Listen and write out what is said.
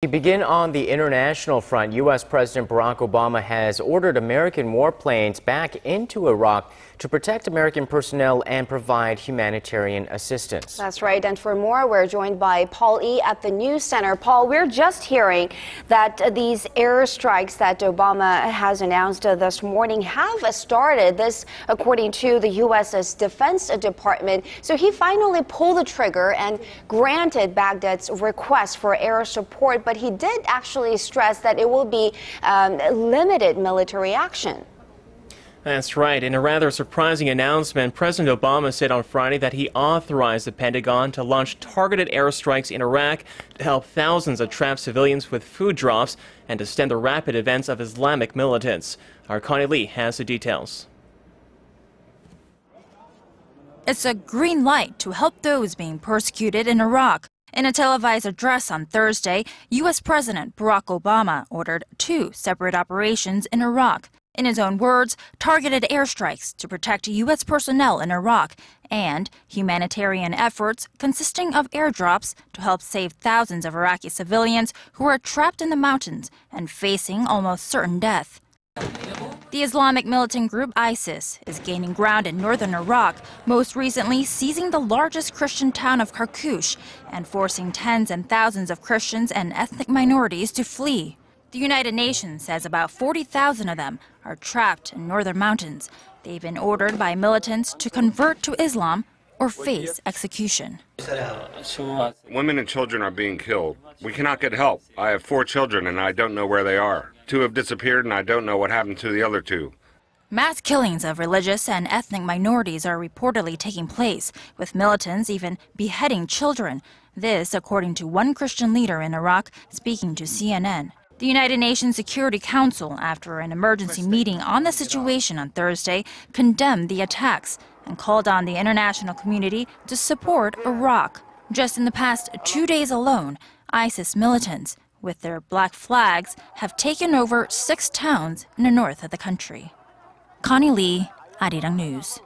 We begin on the international front. U.S. President Barack Obama has ordered American warplanes back into Iraq to protect American personnel and provide humanitarian assistance. That's right. And for more, we're joined by Paul E. at the News Center. Paul, we're just hearing that these airstrikes that Obama has announced this morning have started. This, according to the U.S.'s Defense Department. So he finally pulled the trigger and granted Baghdad's request for air support. But he did actually stress that it will be limited military action. That's right. In a rather surprising announcement, President Obama said on Friday that he authorized the Pentagon to launch targeted airstrikes in Iraq to help thousands of trapped civilians with food drops and to stem the rapid advance of Islamic militants. Our Connie Lee has the details. It's a green light to help those being persecuted in Iraq. In a televised address on Thursday, U.S. President Barack Obama ordered 2 separate operations in Iraq. In his own words, targeted airstrikes to protect U.S. personnel in Iraq and humanitarian efforts consisting of airdrops to help save thousands of Iraqi civilians who are trapped in the mountains and facing almost certain death. The Islamic militant group ISIS is gaining ground in northern Iraq, most recently seizing the largest Christian town of Karkush and forcing tens and thousands of Christians and ethnic minorities to flee. The United Nations says about 40,000 of them are trapped in northern mountains. They've been ordered by militants to convert to Islam or face execution. Women and children are being killed. We cannot get help. I have 4 children and I don't know where they are. 2 have disappeared and I don't know what happened to the other 2. Mass killings of religious and ethnic minorities are reportedly taking place, with militants even beheading children. This, according to one Christian leader in Iraq speaking to CNN. The United Nations Security Council, after an emergency meeting on the situation on Thursday, condemned the attacks and called on the international community to support Iraq. Just in the past 2 days alone, ISIS militants, with their black flags, have taken over 6 towns in the north of the country. Connie Lee, Arirang News.